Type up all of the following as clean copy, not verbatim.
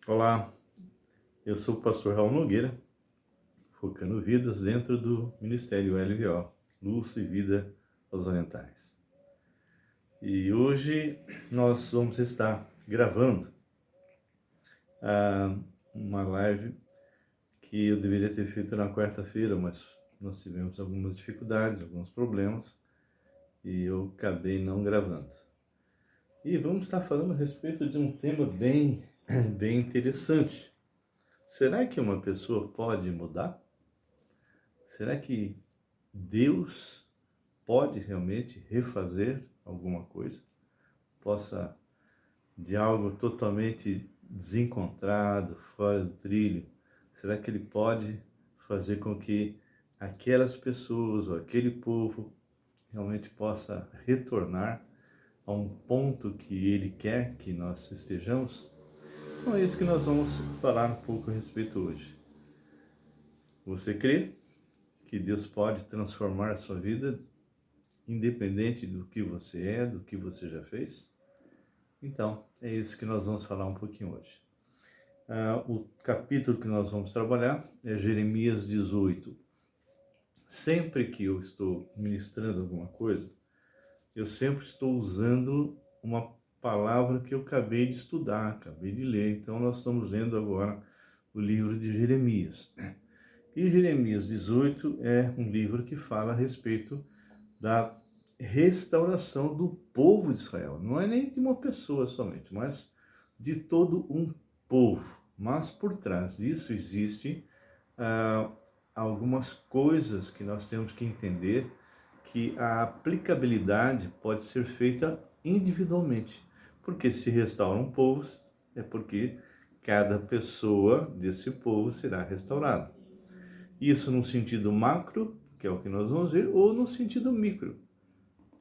Olá, eu sou o pastor Raul Nogueira, focando vidas dentro do Ministério LVO, Luz e Vida aos Orientais. E hoje nós vamos estar gravando uma live que eu deveria ter feito na quarta-feira, mas nós tivemos algumas dificuldades, alguns problemas, e eu acabei não gravando. E vamos estar falando a respeito de um tema bem interessante. Será que uma pessoa pode mudar? Será que Deus pode realmente refazer alguma coisa? Possa, de algo totalmente desencontrado, fora do trilho, será que Ele pode fazer com que aquelas pessoas ou aquele povo realmente possa retornar a um ponto que Ele quer que nós estejamos? Então é isso que nós vamos falar um pouco a respeito hoje. Você crê que Deus pode transformar a sua vida independente do que você é, do que você já fez? Então, é isso que nós vamos falar um pouquinho hoje. O capítulo que nós vamos trabalhar é Jeremias 18. Sempre que eu estou ministrando alguma coisa, eu sempre estou usando uma palavra que eu acabei de estudar, acabei de ler. Então, nós estamos lendo agora o livro de Jeremias. E Jeremias 18 é um livro que fala a respeito da restauração do povo de Israel. Não é nem de uma pessoa somente, mas de todo um povo. Mas por trás disso existe algumas coisas que nós temos que entender que a aplicabilidade pode ser feita individualmente. Porque se restaura um povo, é porque cada pessoa desse povo será restaurada. Isso no sentido macro, que é o que nós vamos ver, ou no sentido micro.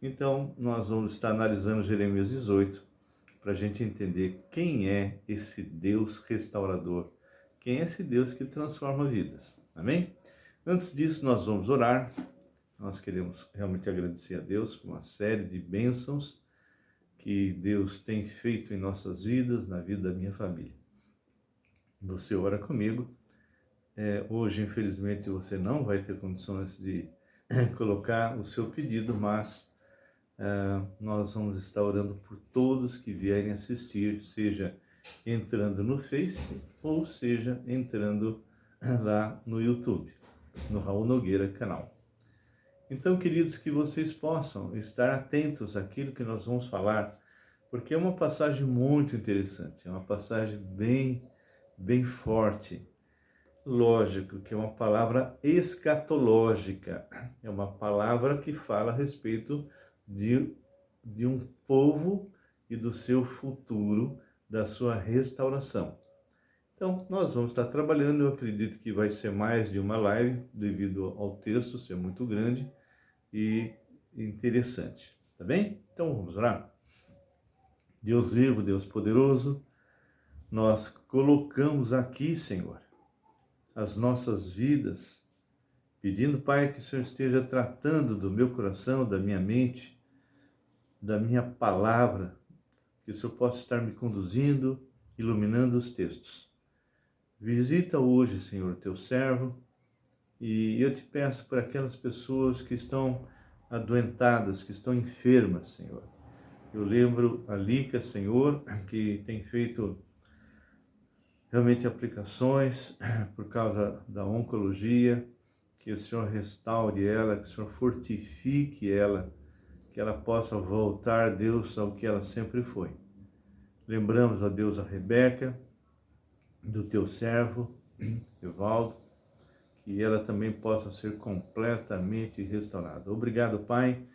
Então, nós vamos estar analisando Jeremias 18 para a gente entender quem é esse Deus restaurador, quem é esse Deus que transforma vidas. Amém? Antes disso, nós vamos orar. Nós queremos realmente agradecer a Deus por uma série de bênçãos que Deus tem feito em nossas vidas, na vida da minha família. Você ora comigo. Hoje, infelizmente, você não vai ter condições de colocar o seu pedido, mas nós vamos estar orando por todos que vierem assistir, seja entrando no Face ou seja entrando lá no YouTube, no Raul Nogueira canal. Então, queridos, que vocês possam estar atentos àquilo que nós vamos falar, porque é uma passagem muito interessante, é uma passagem bem forte. Lógico que é uma palavra escatológica, é uma palavra que fala a respeito de um povo e do seu futuro, da sua restauração. Então, nós vamos estar trabalhando, eu acredito que vai ser mais de uma live, devido ao texto ser muito grande e interessante, tá bem? Então, vamos orar? Deus vivo, Deus poderoso, nós colocamos aqui, Senhor, as nossas vidas, pedindo, Pai, que o Senhor esteja tratando do meu coração, da minha mente, da minha palavra, que o Senhor possa estar me conduzindo, iluminando os textos. Visita hoje, Senhor, teu servo, e eu te peço por aquelas pessoas que estão adoentadas, que estão enfermas, Senhor. Eu lembro a Lica, Senhor, que tem feito realmente aplicações por causa da oncologia, que o Senhor restaure ela, que o Senhor fortifique ela, que ela possa voltar, Deus, ao que ela sempre foi. Lembramos, ó Deus, a Rebeca, do teu servo, Evaldo, que ela também possa ser completamente restaurada. Obrigado, Pai,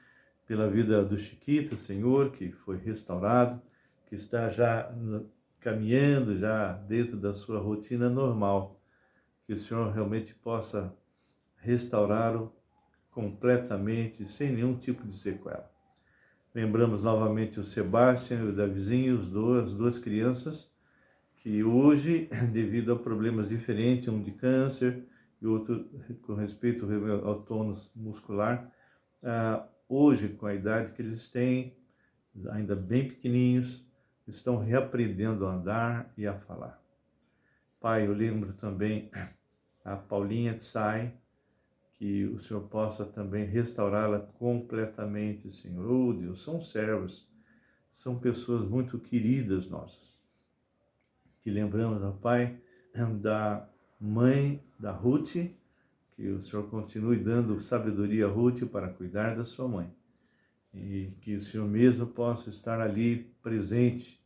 pela vida do Chiquito, Senhor, que foi restaurado, que está já caminhando, já dentro da sua rotina normal. Que o Senhor realmente possa restaurá-lo completamente, sem nenhum tipo de sequela. Lembramos novamente o Sebastião e o Davizinho, as duas crianças, que hoje, devido a problemas diferentes, um de câncer e outro com respeito ao tônus muscular, hoje, com a idade que eles têm, ainda bem pequenininhos, estão reaprendendo a andar e a falar. Pai, eu lembro também a Paulinha Tsai, que o Senhor possa também restaurá-la completamente, Senhor. Oh, Deus, são servos, são pessoas muito queridas nossas. Que lembramos, ó Pai, da mãe da Ruth, que o Senhor continue dando sabedoria a Ruth para cuidar da sua mãe. E que o Senhor mesmo possa estar ali presente.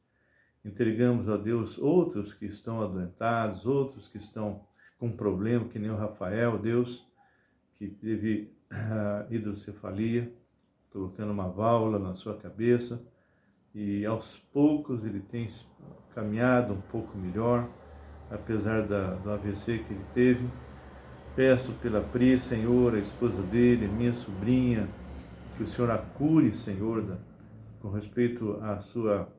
Entregamos a Deus outros que estão adoentados, outros que estão com problema, que nem o Rafael, Deus, que teve hidrocefalia, colocando uma válvula na sua cabeça, e aos poucos ele tem caminhado um pouco melhor, apesar do AVC que ele teve. Peço pela Pri, Senhor, a esposa dele, minha sobrinha, que o Senhor a cure, Senhor, com respeito à sua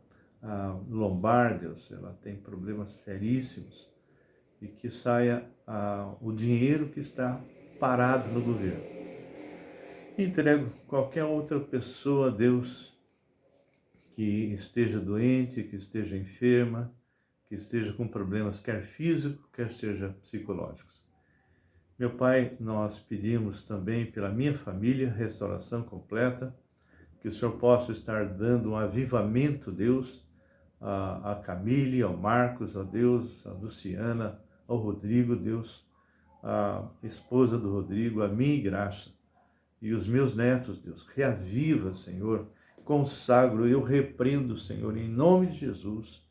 lombar, Deus. Ela tem problemas seríssimos, e que saia o dinheiro que está parado no governo. Entrego qualquer outra pessoa, Deus, que esteja doente, que esteja enferma, que esteja com problemas quer físicos, quer seja psicológicos. Meu Pai, nós pedimos também pela minha família restauração completa, que o Senhor possa estar dando um avivamento, Deus, a Camille, ao Marcos, a Deus, a Luciana, ao Rodrigo, Deus, a esposa do Rodrigo, a mim, Graça, e os meus netos, Deus. Reaviva, Senhor, consagro, eu repreendo, Senhor, em nome de Jesus,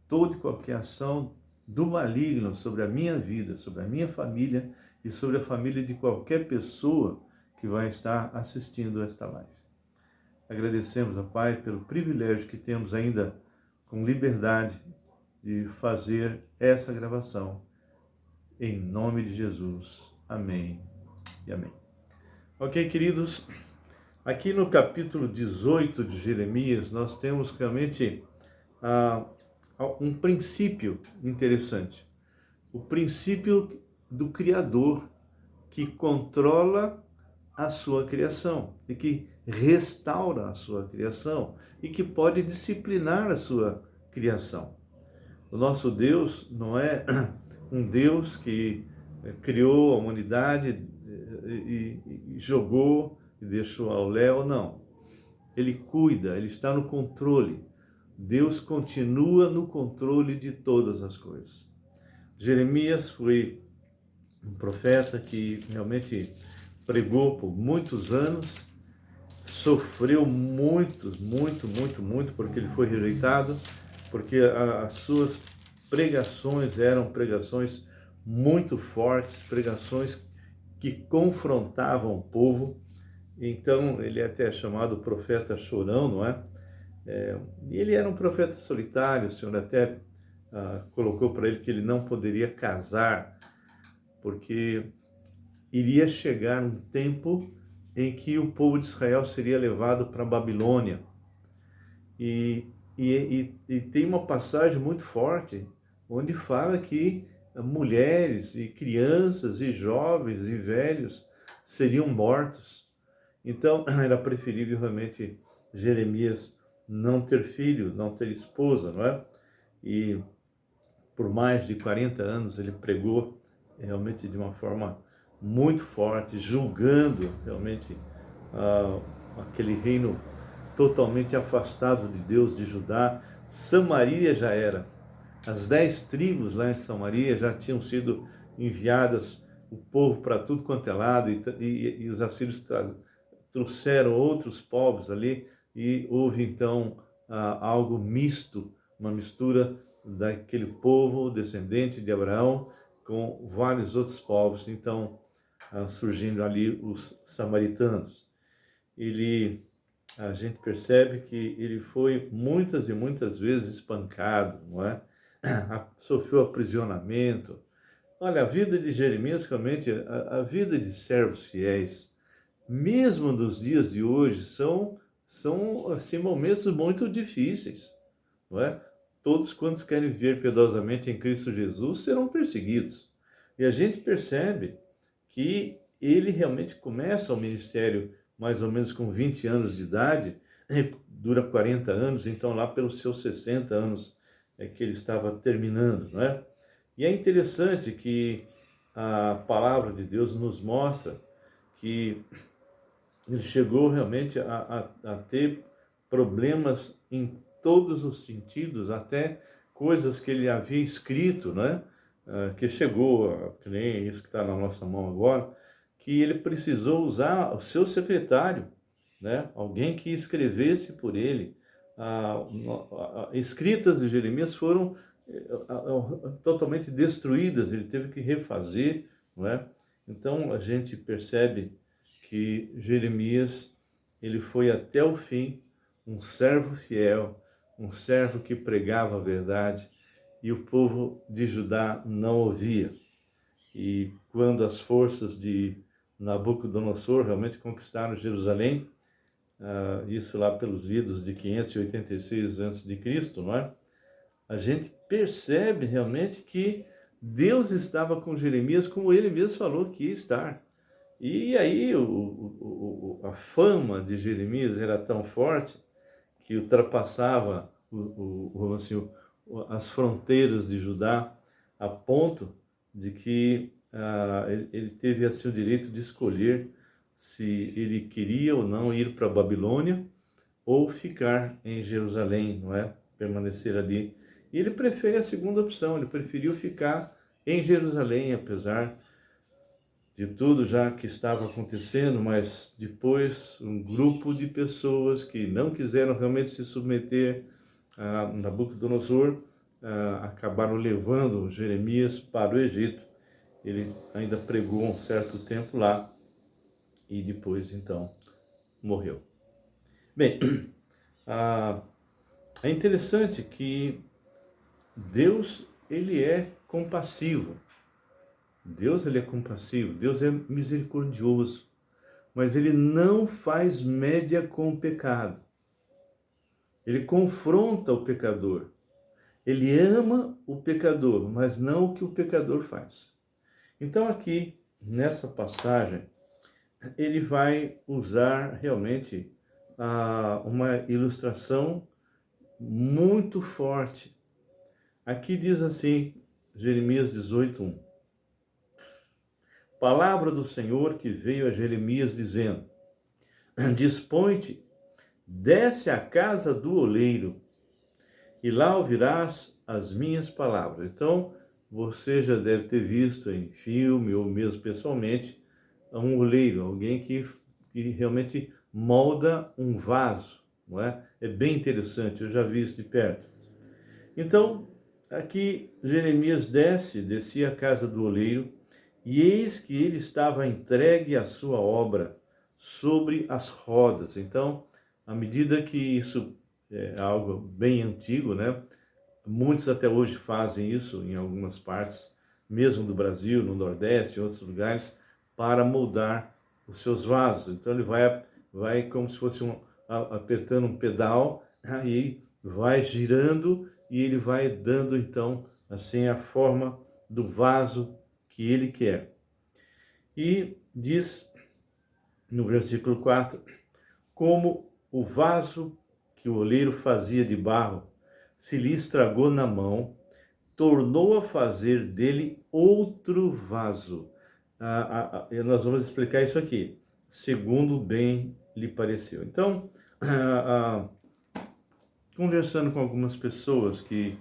toda e qualquer ação do maligno sobre a minha vida, sobre a minha família e sobre a família de qualquer pessoa que vai estar assistindo esta live. Agradecemos, ó Pai, pelo privilégio que temos ainda com liberdade de fazer essa gravação. Em nome de Jesus. Amém e amém. Ok, queridos? Aqui no capítulo 18 de Jeremias, nós temos realmente um princípio interessante. O princípio do Criador, que controla a sua criação e que restaura a sua criação e que pode disciplinar a sua criação. O nosso Deus não é um Deus que criou a humanidade e jogou e deixou ao léu, não. Ele cuida, ele está no controle. Deus continua no controle de todas as coisas. Jeremias foi um profeta que realmente pregou por muitos anos, sofreu muito, porque ele foi rejeitado, porque as suas pregações eram pregações muito fortes, pregações que confrontavam o povo. Então, ele é até chamado profeta chorão, não é? E ele era um profeta solitário. O Senhor até colocou para ele que ele não poderia casar, porque iria chegar um tempo em que o povo de Israel seria levado para a Babilônia. E tem uma passagem muito forte, onde fala que mulheres e crianças e jovens e velhos seriam mortos. Então, era preferível realmente Jeremias não ter filho, não ter esposa, não é? E por mais de 40 anos ele pregou realmente de uma forma muito forte, julgando realmente aquele reino totalmente afastado de Deus, de Judá. Samaria já era. As 10 tribos lá em Samaria já tinham sido enviadas, o povo para tudo quanto é lado, e os assírios trouxeram outros povos ali, e houve então algo misto, uma mistura daquele povo descendente de Abraão com vários outros povos, então surgindo ali os samaritanos. A gente percebe que ele foi muitas e muitas vezes espancado, não é? Sofreu aprisionamento. Olha, a vida de Jeremias, realmente, a vida de servos fiéis, mesmo nos dias de hoje, são assim, momentos muito difíceis, não é? Todos quantos querem viver piedosamente em Cristo Jesus serão perseguidos. E a gente percebe que ele realmente começa o ministério mais ou menos com 20 anos de idade, dura 40 anos, então lá pelos seus 60 anos é que ele estava terminando, não é? E é interessante que a palavra de Deus nos mostra que ele chegou realmente a ter problemas em todos os sentidos, até coisas que ele havia escrito, né? Que chegou, que nem isso que está na nossa mão agora, que ele precisou usar o seu secretário, né? Alguém que escrevesse por ele. Escritas de Jeremias foram totalmente destruídas, ele teve que refazer, não é? Então a gente percebe que Jeremias, ele foi até o fim um servo fiel, um servo que pregava a verdade, e o povo de Judá não ouvia. E quando as forças de Nabucodonosor realmente conquistaram Jerusalém, isso lá pelos idos de 586 a.C., não é? A gente percebe realmente que Deus estava com Jeremias como ele mesmo falou que ia estar. E aí a fama de Jeremias era tão forte que ultrapassava assim, as fronteiras de Judá, a ponto de que ele teve assim o direito de escolher se ele queria ou não ir para a Babilônia ou ficar em Jerusalém, não é? Permanecer ali. E ele prefere a segunda opção, ele preferiu ficar em Jerusalém, apesar de tudo já que estava acontecendo, mas depois um grupo de pessoas que não quiseram realmente se submeter a Nabucodonosor acabaram levando Jeremias para o Egito. Ele ainda pregou um certo tempo lá e depois então morreu. Bem, é interessante que Deus, ele é compassivo. Deus, ele é compassivo, Deus é misericordioso, mas ele não faz média com o pecado. Ele confronta o pecador. Ele ama o pecador, mas não o que o pecador faz. Então aqui, nessa passagem, ele vai usar realmente uma ilustração muito forte. Aqui diz assim, Jeremias 18:1. Palavra do Senhor que veio a Jeremias dizendo: Dispõe-te, desce à casa do oleiro, e lá ouvirás as minhas palavras. Então, você já deve ter visto em filme ou mesmo pessoalmente um oleiro, alguém que realmente molda um vaso, não é? É bem interessante, eu já vi isso de perto. Então, aqui Jeremias descia à casa do oleiro, e eis que ele estava entregue à sua obra sobre as rodas. Então, à medida que isso é algo bem antigo, né? Muitos até hoje fazem isso em algumas partes, mesmo do Brasil, no Nordeste, em outros lugares, para moldar os seus vasos. Então ele vai como se fosse apertando um pedal, aí vai girando e ele vai dando então assim a forma do vaso que ele quer. E diz no versículo 4, como o vaso que o oleiro fazia de barro se lhe estragou na mão, tornou a fazer dele outro vaso. Nós vamos explicar isso aqui, segundo bem lhe pareceu. Então, conversando com algumas pessoas que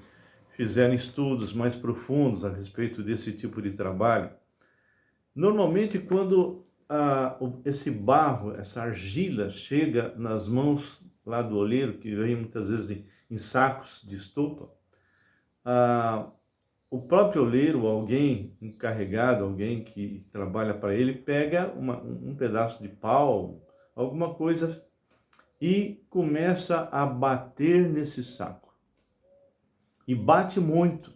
fizeram estudos mais profundos a respeito desse tipo de trabalho, normalmente quando esse barro, essa argila chega nas mãos lá do oleiro, que vem muitas vezes em sacos de estopa, o próprio oleiro, alguém encarregado, alguém que trabalha para ele, pega um pedaço de pau, alguma coisa, e começa a bater nesse saco. E bate muito.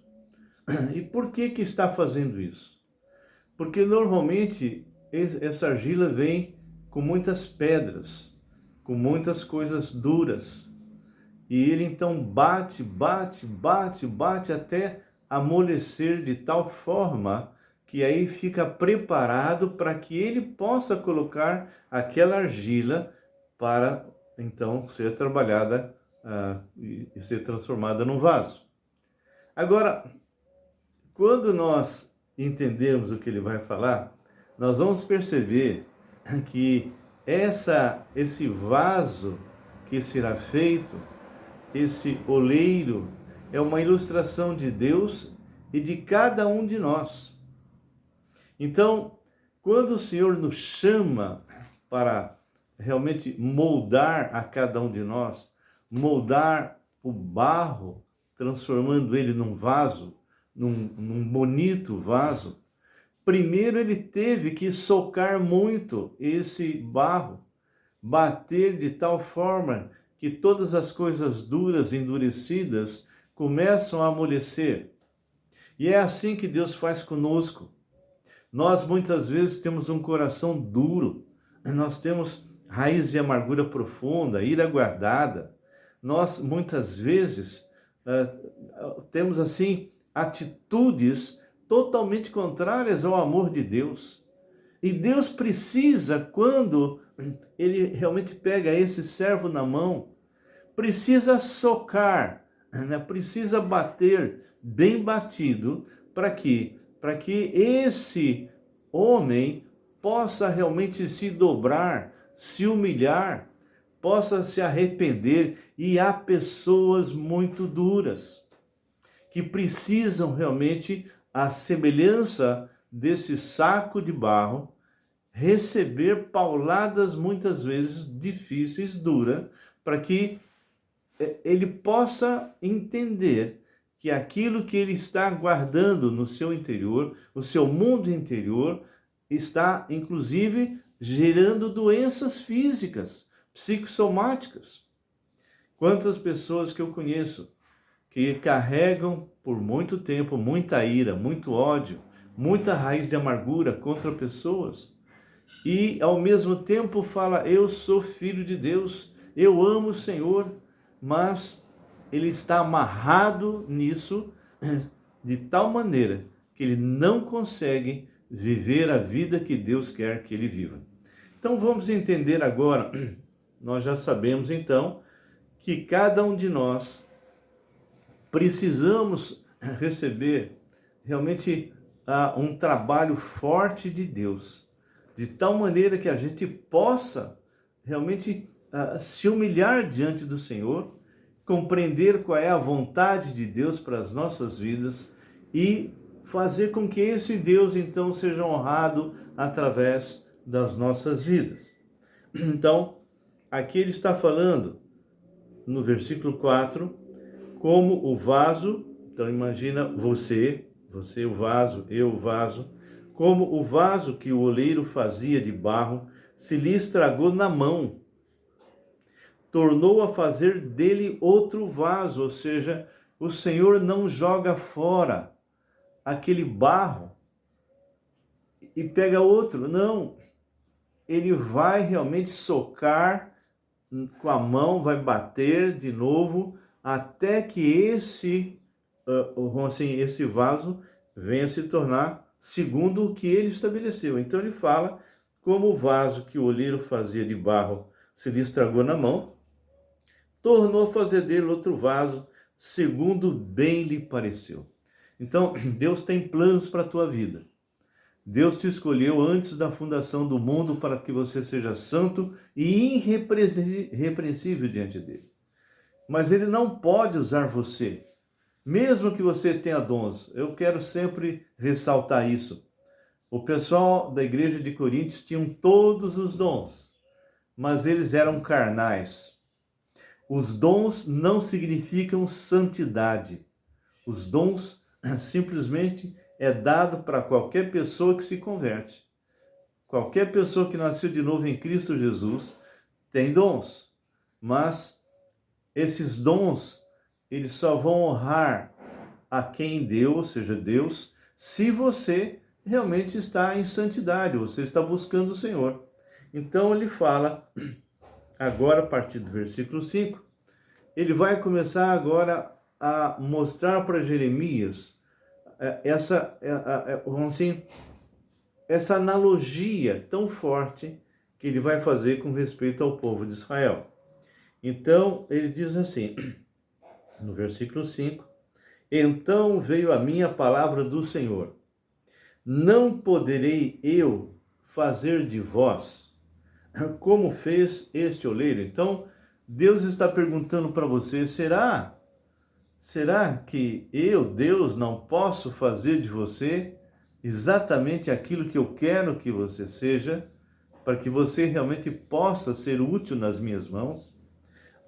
E por que está fazendo isso? Porque normalmente essa argila vem com muitas pedras, com muitas coisas duras. E ele então bate até amolecer de tal forma que aí fica preparado para que ele possa colocar aquela argila para então ser trabalhada e ser transformada num vaso. Agora, quando nós entendermos o que ele vai falar, nós vamos perceber que esse vaso que será feito, esse oleiro, é uma ilustração de Deus e de cada um de nós. Então, quando o Senhor nos chama para realmente moldar a cada um de nós, moldar o barro, transformando ele num vaso, num bonito vaso, primeiro ele teve que socar muito esse barro, bater de tal forma que todas as coisas duras, endurecidas, começam a amolecer. E é assim que Deus faz conosco. Nós muitas vezes temos um coração duro, nós temos raiz de amargura profunda, ira guardada. Nós muitas vezes temos assim atitudes totalmente contrárias ao amor de Deus. E Deus precisa, quando ele realmente pega esse servo na mão, precisa socar, né? Precisa bater bem batido para que esse homem possa realmente se dobrar, se humilhar, possa se arrepender. E há pessoas muito duras que precisam realmente, à semelhança desse saco de barro, receber pauladas muitas vezes difíceis, duras, para que ele possa entender que aquilo que ele está guardando no seu interior, o seu mundo interior, está inclusive gerando doenças físicas, psicossomáticas. Quantas pessoas que eu conheço que carregam por muito tempo muita ira, muito ódio, muita raiz de amargura contra pessoas, e ao mesmo tempo fala: eu sou filho de Deus, eu amo o Senhor, mas ele está amarrado nisso de tal maneira que ele não consegue viver a vida que Deus quer que ele viva. Então vamos entender agora, nós já sabemos então que cada um de nós precisamos receber realmente um trabalho forte de Deus, de tal maneira que a gente possa realmente se humilhar diante do Senhor, compreender qual é a vontade de Deus para as nossas vidas e fazer com que esse Deus então seja honrado através das nossas vidas. Então, aqui ele está falando no versículo 4, como o vaso, então imagina você o vaso, eu o vaso, como o vaso que o oleiro fazia de barro se lhe estragou na mão, tornou a fazer dele outro vaso, ou seja, o Senhor não joga fora aquele barro e pega outro, não, ele vai realmente socar com a mão, vai bater de novo, até que esse vaso venha se tornar segundo o que ele estabeleceu. Então ele fala, como o vaso que o oleiro fazia de barro se lhe estragou na mão, tornou a fazer dele outro vaso, segundo bem lhe pareceu. Então, Deus tem planos para a tua vida. Deus te escolheu antes da fundação do mundo para que você seja santo e irrepreensível diante dele. Mas ele não pode usar você, mesmo que você tenha dons. Eu quero sempre ressaltar isso. O pessoal da igreja de Coríntios tinham todos os dons, mas eles eram carnais. Os dons não significam santidade. Os dons simplesmente é dado para qualquer pessoa que se converte. Qualquer pessoa que nasceu de novo em Cristo Jesus tem dons, mas esses dons, eles só vão honrar a quem deu, ou seja, Deus, se você realmente está em santidade, você está buscando o Senhor. Então ele fala, agora a partir do versículo 5, ele vai começar agora a mostrar para Jeremias essa analogia tão forte que ele vai fazer com respeito ao povo de Israel. Então, ele diz assim, no versículo 5, Então veio a mim a palavra do Senhor: não poderei eu fazer de vós como fez este oleiro? Então, Deus está perguntando para você: será que eu, Deus, não posso fazer de você exatamente aquilo que eu quero que você seja, para que você realmente possa ser útil nas minhas mãos?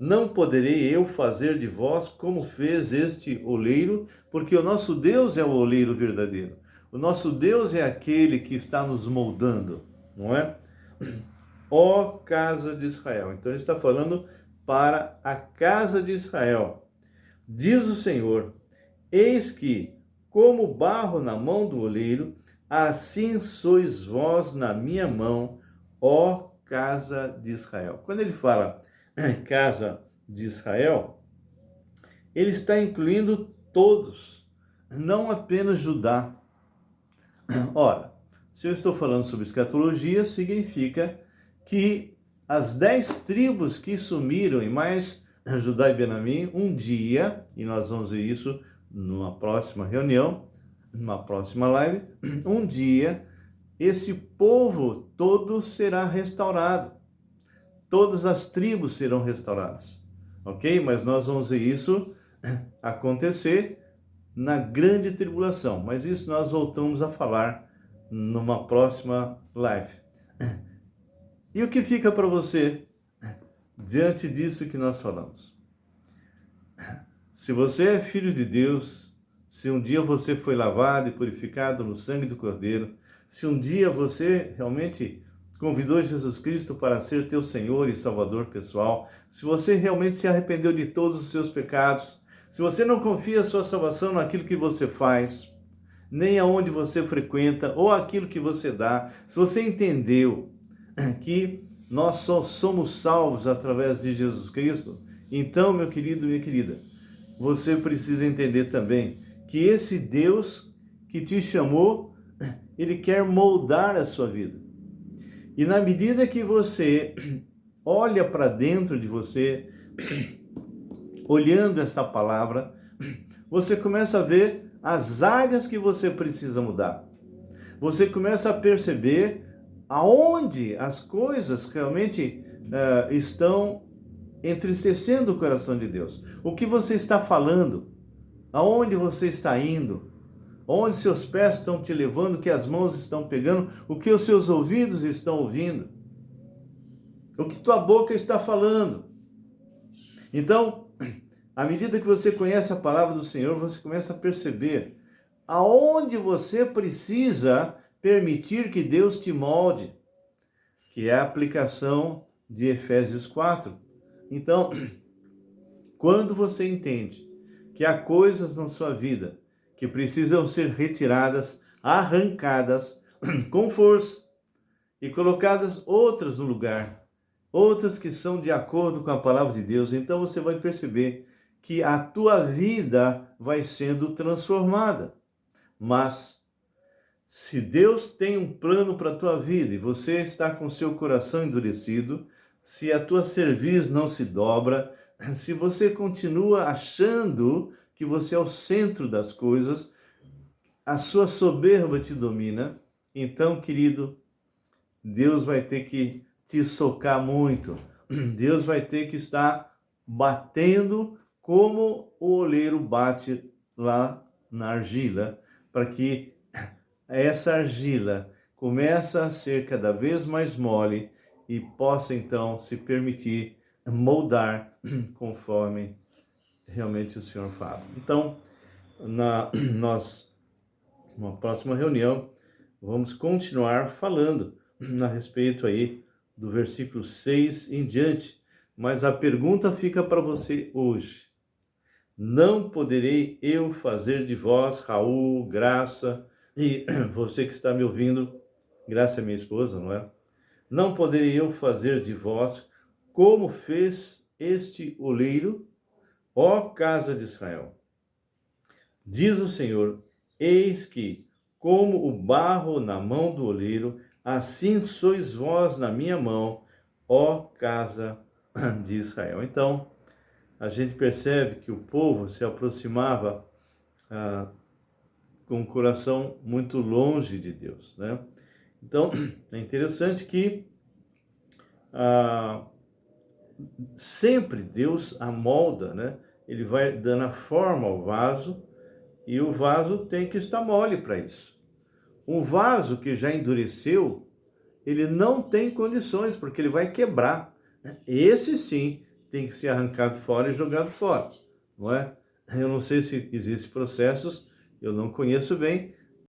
Não poderei eu fazer de vós como fez este oleiro, porque o nosso Deus é o oleiro verdadeiro. O nosso Deus é aquele que está nos moldando, não é? Ó casa de Israel. Então ele está falando para a casa de Israel. Diz o Senhor: eis que, como barro na mão do oleiro, assim sois vós na minha mão, ó casa de Israel. Quando ele fala casa de Israel, ele está incluindo todos, não apenas Judá. Ora, se eu estou falando sobre escatologia, significa que as 10 tribos que sumiram, e mais Judá e Benjamim, um dia, e nós vamos ver isso numa próxima reunião, numa próxima live, um dia esse povo todo será restaurado. Todas as tribos serão restauradas, ok? Mas nós vamos ver isso acontecer na grande tribulação, mas isso nós voltamos a falar numa próxima live. E o que fica para você diante disso que nós falamos? Se você é filho de Deus, se um dia você foi lavado e purificado no sangue do Cordeiro, se um dia você realmente convidou Jesus Cristo para ser teu Senhor e Salvador pessoal, se você realmente se arrependeu de todos os seus pecados, se você não confia a sua salvação naquilo que você faz, nem aonde você frequenta ou aquilo que você dá, se você entendeu que nós só somos salvos através de Jesus Cristo, então, meu querido, minha querida, você precisa entender também que esse Deus que te chamou, ele quer moldar a sua vida. E na medida que você olha para dentro de você, olhando essa palavra, você começa a ver as áreas que você precisa mudar. Você começa a perceber aonde as coisas realmente estão entristecendo o coração de Deus. O que você está falando, aonde você está indo, onde seus pés estão te levando, o que as mãos estão pegando, o que os seus ouvidos estão ouvindo, o que tua boca está falando. Então, à medida que você conhece a palavra do Senhor, você começa a perceber aonde você precisa permitir que Deus te molde, que é a aplicação de Efésios 4. Então, quando você entende que há coisas na sua vida que precisam ser retiradas, arrancadas com força e colocadas outras no lugar, outras que são de acordo com a palavra de Deus, então você vai perceber que a tua vida vai sendo transformada. Mas se Deus tem um plano para a tua vida e você está com seu coração endurecido, se a tua cerviz não se dobra, se você continua achando que você é o centro das coisas, a sua soberba te domina, então, querido, Deus vai ter que te socar muito. Deus vai ter que estar batendo como o oleiro bate lá na argila, para que essa argila comece a ser cada vez mais mole e possa então se permitir moldar conforme realmente o Senhor fala. Então, numa próxima reunião, vamos continuar falando a respeito aí do versículo 6 em diante, mas a pergunta fica para você hoje. Não poderei eu fazer de vós, Raul, Graça, e você que está me ouvindo, Graça é minha esposa, não é? Não poderei eu fazer de vós como fez este oleiro, ó casa de Israel. Diz o Senhor, eis que, como o barro na mão do oleiro, assim sois vós na minha mão, ó casa de Israel. Então, a gente percebe que o povo se aproximava com o coração muito longe de Deus, né? Então, é interessante que sempre Deus amolda, né? Ele vai dando a forma ao vaso e o vaso tem que estar mole para isso. Um vaso que já endureceu, ele não tem condições, porque ele vai quebrar. Esse sim tem que ser arrancado fora e jogado fora, não é? Eu não sei se existem processos, eu não conheço bem,